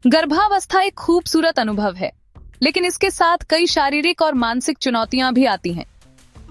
गर्भावस्था एक खूबसूरत अनुभव है, लेकिन इसके साथ कई शारीरिक और मानसिक चुनौतियां भी आती हैं।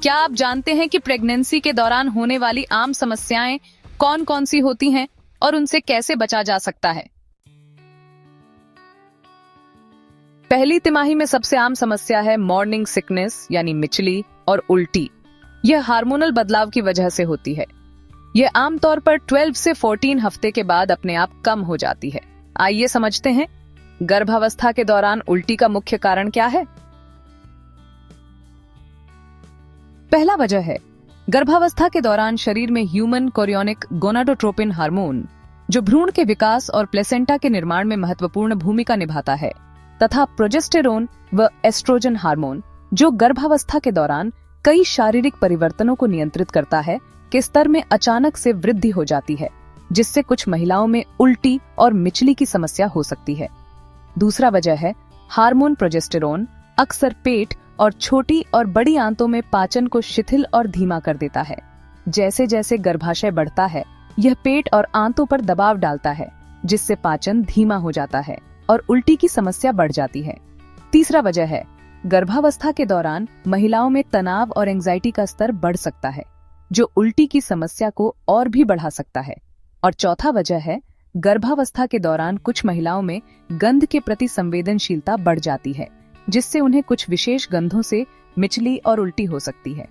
क्या आप जानते हैं कि प्रेगनेंसी के दौरान होने वाली आम समस्याएं कौन कौन सी होती हैं और उनसे कैसे बचा जा सकता है? पहली तिमाही में सबसे आम समस्या है मॉर्निंग सिकनेस यानी मिचली और उल्टी। यह हार्मोनल बदलाव की वजह से होती है। यह आमतौर पर 12 से 14 हफ्ते के बाद अपने आप कम हो जाती है। आइए समझते हैं गर्भावस्था के दौरान उल्टी का मुख्य कारण क्या है। पहला वजह है गर्भावस्था के दौरान शरीर में ह्यूमन कोरियोनिक गोनाडोट्रोपिन हार्मोन, जो भ्रूण के विकास और प्लेसेंटा के निर्माण में महत्वपूर्ण भूमिका निभाता है, तथा प्रोजेस्टेरोन व एस्ट्रोजन हार्मोन, जो गर्भावस्था के दौरान कई शारीरिक परिवर्तनों को नियंत्रित करता है, के स्तर में अचानक से वृद्धि हो जाती है, जिससे कुछ महिलाओं में उल्टी और मिचली की समस्या हो सकती है। दूसरा वजह है हार्मोन प्रोजेस्टेरोन अक्सर पेट और छोटी और बड़ी आंतों में पाचन को शिथिल और धीमा कर देता है। जैसे जैसे गर्भाशय बढ़ता है, यह पेट और आंतों पर दबाव डालता है, जिससे पाचन धीमा हो जाता है और उल्टी की समस्या बढ़ जाती है। तीसरा वजह है गर्भावस्था के दौरान महिलाओं में तनाव और एंजाइटी का स्तर बढ़ सकता है, जो उल्टी की समस्या को और भी बढ़ा सकता है। और चौथा वजह है गर्भावस्था के दौरान कुछ महिलाओं में गंध के प्रति संवेदनशीलता बढ़ जाती है, जिससे उन्हें कुछ विशेष गंधों से मिचली और उल्टी हो सकती है।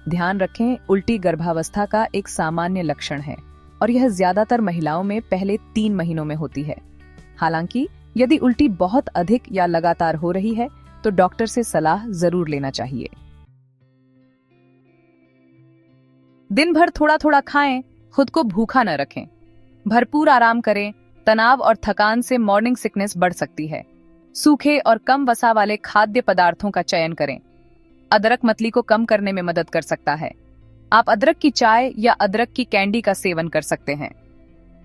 ध्यान रखें, उल्टी गर्भावस्था का एक सामान्य लक्षण है और यह ज्यादातर महिलाओं में पहले 3 महीनों में होती है। हालांकि यदि उल्टी बहुत अधिक या लगातार हो रही है तो डॉक्टर से सलाह जरूर लेना चाहिए। दिन भर थोड़ा थोड़ा खाएं, खुद को भूखा न रखें, भरपूर आराम करें। तनाव और थकान से मॉर्निंग सिकनेस बढ़ सकती है। सूखे और कम वसा वाले खाद्य पदार्थों का चयन करें। अदरक मतली को कम करने में मदद कर सकता है। आप अदरक की चाय या अदरक की कैंडी का सेवन कर सकते हैं।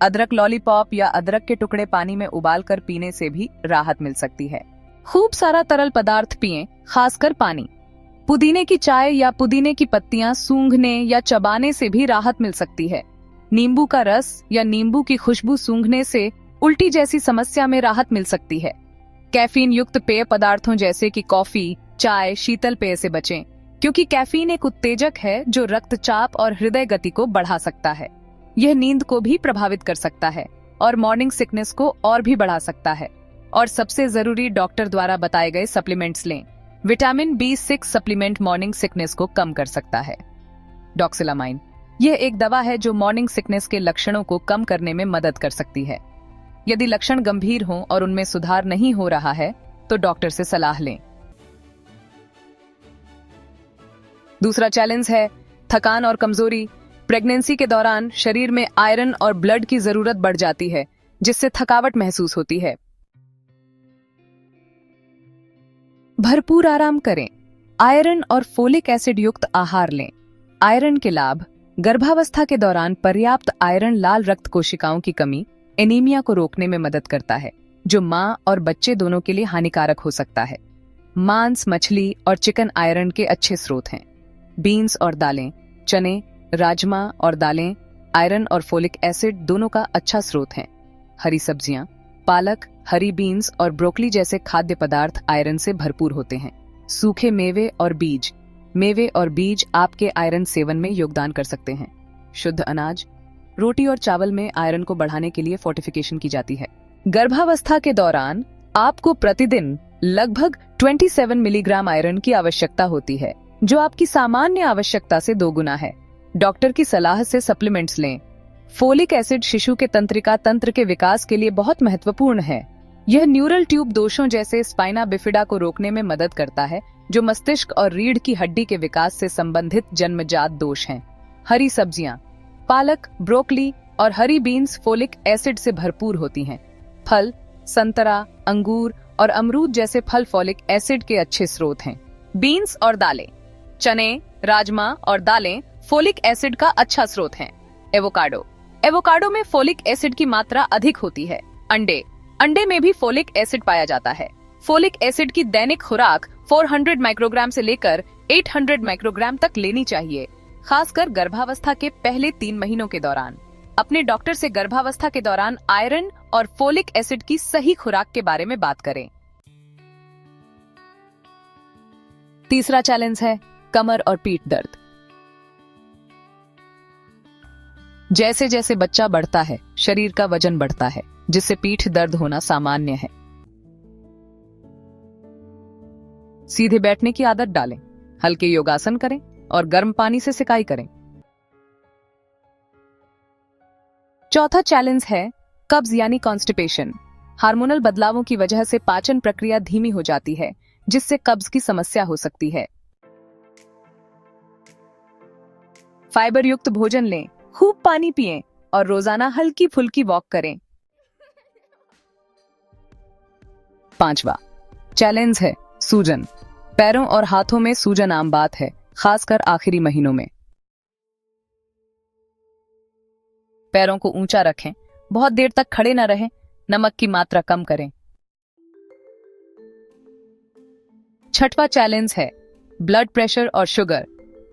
अदरक लॉलीपॉप या अदरक के टुकड़े पानी में उबालकर पीने से भी राहत मिल सकती है। खूब सारा तरल पदार्थ पिएं, खासकर पानी। पुदीने की चाय या पुदीने की पत्तियां सूंघने या चबाने से भी राहत मिल सकती है। नींबू का रस या नींबू की खुशबू सूंघने से उल्टी जैसी समस्या में राहत मिल सकती है। कैफीन युक्त पेय पदार्थों जैसे कि कॉफी, चाय, शीतल पेय से बचें, क्योंकि कैफीन एक उत्तेजक है जो रक्तचाप और हृदय गति को बढ़ा सकता है। यह नींद को भी प्रभावित कर सकता है और मॉर्निंग सिकनेस को और भी बढ़ा सकता है। और सबसे जरूरी, डॉक्टर द्वारा बताए गए सप्लीमेंट्स लें। Vitamin B6 supplement morning sickness को कम कर सकता है। डॉक्सिलामाइन, यह एक दवा है जो मॉर्निंग सिकनेस के लक्षणों को कम करने में मदद कर सकती है। यदि लक्षण गंभीर हों और उनमें सुधार नहीं हो रहा है तो डॉक्टर से सलाह लें। दूसरा चैलेंज है थकान और कमजोरी। प्रेगनेंसी के दौरान शरीर में आयरन और ब्लड की जरूरत बढ़ जाती है, जिससे थकावट महसूस होती है। भरपूर आराम करें। आयरन और फोलिक एसिड युक्त आहार लें। आयरन के लाभ: गर्भावस्था के दौरान पर्याप्त आयरन लाल रक्त कोशिकाओं की कमी एनीमिया को रोकने में मदद करता है, जो मां और बच्चे दोनों के लिए हानिकारक हो सकता है। मांस, मछली और चिकन आयरन के अच्छे स्रोत हैं। बीन्स और दालें, चने, राजमा और दालें आयरन और फोलिक एसिड दोनों का अच्छा स्रोत हैं। हरी सब्जियां, पालक, हरी बीन्स और ब्रोकली जैसे खाद्य पदार्थ आयरन से भरपूर होते हैं। सूखे मेवे और बीज आपके आयरन सेवन में योगदान कर सकते हैं। शुद्ध अनाज, रोटी और चावल में आयरन को बढ़ाने के लिए फोर्टिफिकेशन की जाती है। गर्भावस्था के दौरान आपको प्रतिदिन लगभग 27 मिलीग्राम आयरन की आवश्यकता होती है, जो आपकी सामान्य आवश्यकता से 2 गुना है। डॉक्टर की सलाह से सप्लीमेंट्स लें। फोलिक एसिड शिशु के तंत्रिका तंत्र के विकास के लिए बहुत महत्वपूर्ण है। यह न्यूरल ट्यूब दोषों जैसे स्पाइना बिफिडा को रोकने में मदद करता है, जो मस्तिष्क और रीढ़ की हड्डी के विकास से संबंधित जन्मजात दोष हैं। हरी सब्जियां, पालक, ब्रोकली और हरी बीन्स फोलिक एसिड से भरपूर होती हैं। फल, संतरा, अंगूर और अमरूद जैसे फल फोलिक एसिड के अच्छे स्रोत हैं। बीन्स और दालें, चने, राजमा और दालें फोलिक एसिड का अच्छा स्रोत हैं। एवोकाडो में फोलिक एसिड की मात्रा अधिक होती है। अंडे में भी फोलिक एसिड पाया जाता है। फोलिक एसिड की दैनिक खुराक 400 माइक्रोग्राम से लेकर 800 माइक्रोग्राम तक लेनी चाहिए, खासकर गर्भावस्था के पहले 3 महीनों के दौरान। अपने डॉक्टर से गर्भावस्था के दौरान आयरन और फोलिक एसिड की सही खुराक के बारे में बात करें। तीसरा चैलेंज है कमर और पीठ दर्द। जैसे जैसे बच्चा बढ़ता है, शरीर का वजन बढ़ता है, जिससे पीठ दर्द होना सामान्य है। सीधे बैठने की आदत डालें, हल्के योगासन करें और गर्म पानी से सिकाई करें। चौथा चैलेंज है कब्ज यानी कॉन्स्टिपेशन। हार्मोनल बदलावों की वजह से पाचन प्रक्रिया धीमी हो जाती है, जिससे कब्ज की समस्या हो सकती है। फाइबर युक्त भोजन लें, खूब पानी पिएं और रोजाना हल्की फुल्की वॉक करें। पांचवा चैलेंज है सूजन। पैरों और हाथों में सूजन आम बात है, खासकर आखिरी महीनों में। पैरों को ऊंचा रखें, बहुत देर तक खड़े न रहें, नमक की मात्रा कम करें। छठवां चैलेंज है ब्लड प्रेशर और शुगर।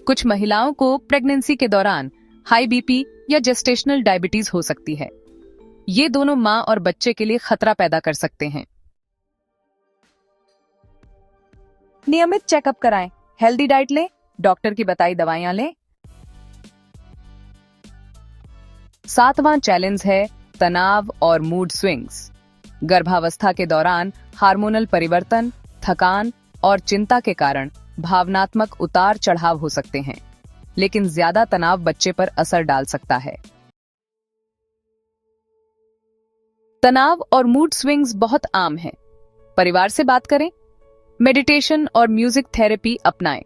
कुछ महिलाओं को प्रेगनेंसी के दौरान हाई बीपी या जेस्टेशनल डायबिटीज हो सकती है। ये दोनों मां और बच्चे के लिए खतरा पैदा कर सकते हैं। नियमित चेकअप कराएं, हेल्दी डाइट लें, डॉक्टर की बताई दवाइयां लें। सातवां चैलेंज है तनाव और मूड स्विंग्स। गर्भावस्था के दौरान हार्मोनल परिवर्तन, थकान और चिंता के कारण भावनात्मक उतार चढ़ाव हो सकते हैं, लेकिन ज्यादा तनाव बच्चे पर असर डाल सकता है। तनाव और मूड स्विंग्स बहुत आम हैं। परिवार से बात करें, मेडिटेशन और म्यूजिक थेरेपी अपनाएं।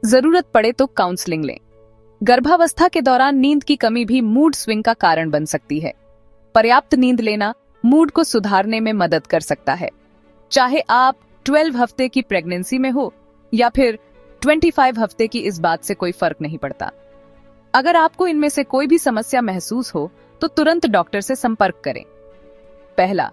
जरूरत पड़े तो काउंसलिंग लें। गर्भावस्था के दौरान नींद की कमी भी मूड स्विंग का कारण बन सकती है। पर्याप्त नींद लेना मूड को सुधारने में मदद कर सकता है, चाहे आप 12 हफ्ते की प्रेगनेंसी में हो या फिर 25 हफ्ते की, इस बात से कोई फर्क नहीं पड़ता। अगर आपको इनमें से कोई भी समस्या महसूस हो तो तुरंत डॉक्टर से संपर्क करें। पहला,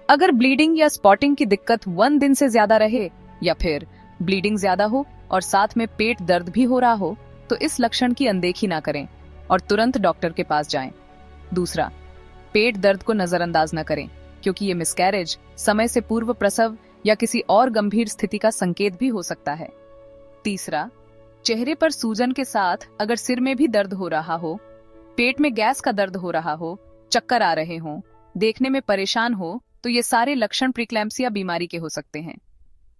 अगर ब्लीडिंग या स्पॉटिंग की दिक्कत 1 दिन से ज्यादा रहे या फिर ब्लीडिंग ज्यादा हो और साथ में पेट दर्द भी हो रहा हो तो इस लक्षण की अनदेखी ना करें और तुरंत डॉक्टर के पास जाएं। दूसरा, पेट दर्द को नजरअंदाज न करें, क्योंकि ये मिसकैरेज, समय से पूर्व प्रसव या किसी और गंभीर स्थिति का संकेत भी हो सकता है। तीसरा, चेहरे पर सूजन के साथ अगर सिर में भी दर्द हो रहा हो, पेट में गैस का दर्द हो रहा हो, चक्कर आ रहे हों, देखने में परेशान हो, तो ये सारे लक्षण प्रीक्लैम्सिया बीमारी के हो सकते हैं।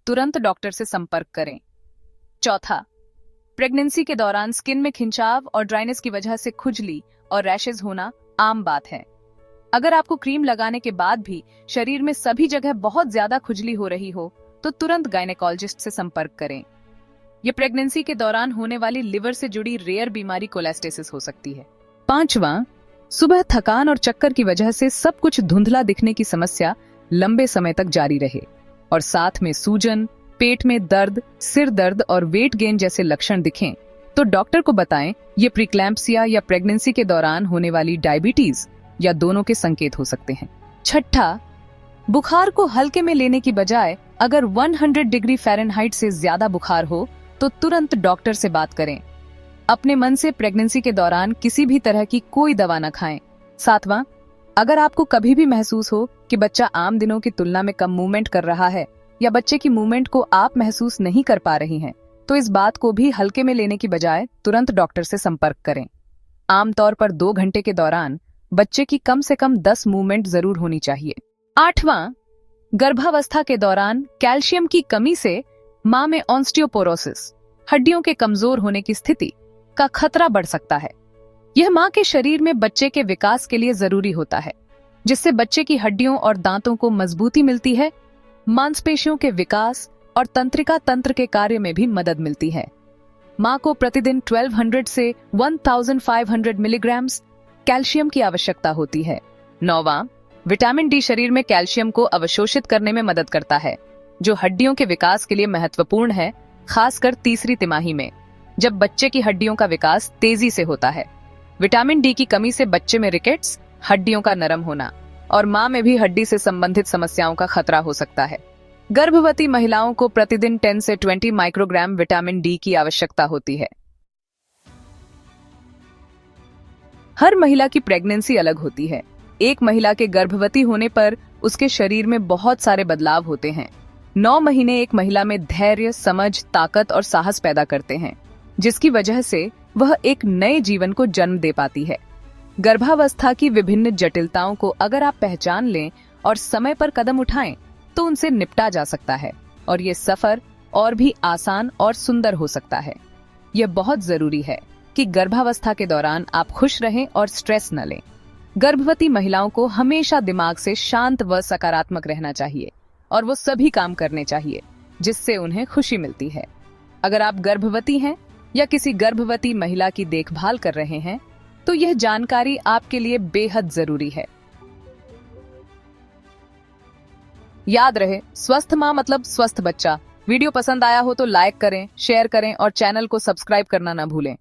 तुरंत डॉक्टर से संपर्क करें। चौथा, प्रेगनेंसी के दौरान स्किन में खिंचाव और ड्राइनेस की वजह से खुजली और रैशेज होना आम बात है। अगर आपको क्रीम लगाने के बाद भी शरीर में सभी जगह बहुत ज्यादा खुजली हो रही हो तो तुरंत गायनेकोलॉजिस्ट से संपर्क करें। यह प्रेगनेंसी के दौरान होने वाली लिवर से जुड़ी रेयर बीमारी कोलेस्टेसिस हो सकती है। पांचवा, सुबह थकान और चक्कर की वजह से सब कुछ धुंधला दिखने की समस्या लंबे समय तक जारी रहे और साथ में सूजन, पेट में दर्द, सिर दर्द और वेट गेन जैसे लक्षण दिखें तो डॉक्टर को बताएं। ये प्रीक्लैम्पसिया या प्रेगनेंसी के दौरान होने वाली डायबिटीज या दोनों के संकेत हो सकते हैं। छठा, बुखार को हल्के में लेने की बजाय अगर 100 डिग्री फ़ारेनहाइट से ज्यादा बुखार हो तो तुरंत डॉक्टर से बात करें। अपने मन से प्रेगनेंसी के दौरान किसी भी तरह की कोई दवा न खाएं। सातवां, अगर आपको कभी भी महसूस हो कि बच्चा आम दिनों की तुलना में कम मूवमेंट कर रहा है या बच्चे की मूवमेंट को आप महसूस नहीं कर पा रही हैं, तो इस बात को भी हल्के में लेने की बजाय तुरंत डॉक्टर से संपर्क करें। आमतौर पर 2 घंटे के दौरान बच्चे की कम से कम 10 मूवमेंट जरूर होनी चाहिए। आठवां, गर्भावस्था के दौरान कैल्शियम की कमी से मां में ऑस्टियोपोरोसिस, हड्डियों के कमजोर होने की स्थिति का खतरा बढ़ सकता है। यह मां के शरीर में बच्चे के विकास के लिए जरूरी होता है, जिससे बच्चे की हड्डियों और दांतों को मजबूती मिलती है, मांसपेशियों के विकास और तंत्रिका तंत्र के कार्य में भी मदद मिलती है। मां को प्रतिदिन 1200 से 1500 मिलीग्राम कैल्शियम की आवश्यकता होती है। 9वां, विटामिन डी शरीर में कैल्शियम को अवशोषित करने में मदद करता है, जो हड्डियों के विकास के लिए महत्वपूर्ण है, खासकर तीसरी तिमाही में, जब बच्चे की हड्डियों का विकास तेजी से होता है। विटामिन डी की कमी से बच्चे में रिकेट्स, हड्डियों का नरम होना और मां में भी हड्डी से संबंधित समस्याओं का खतरा हो सकता है। गर्भवती महिलाओं को प्रतिदिन 10 से 20 माइक्रोग्राम विटामिन डी की आवश्यकता होती है। हर महिला की प्रेगनेंसी अलग होती है। एक महिला के गर्भवती होने पर उसके शरीर में बहुत सारे बदलाव होते हैं। 9 महीने एक महिला में धैर्य, समझ, ताकत और साहस पैदा करते हैं, जिसकी वजह से वह एक नए जीवन को जन्म दे पाती है। गर्भावस्था की विभिन्न जटिलताओं को अगर आप पहचान लें और समय पर कदम उठाएं, तो उनसे निपटा जा सकता है और ये सफर और भी आसान और सुंदर हो सकता है। यह बहुत जरूरी है कि गर्भावस्था के दौरान आप खुश रहें और स्ट्रेस न लें। गर्भवती महिलाओं को हमेशा दिमाग से शांत व सकारात्मक रहना चाहिए और वो सभी काम करने चाहिए जिससे उन्हें खुशी मिलती है। अगर आप गर्भवती हैं या किसी गर्भवती महिला की देखभाल कर रहे हैं, तो यह जानकारी आपके लिए बेहद जरूरी है। याद रहे, स्वस्थ मां मतलब स्वस्थ बच्चा। वीडियो पसंद आया हो तो लाइक करें, शेयर करें और चैनल को सब्सक्राइब करना ना भूलें।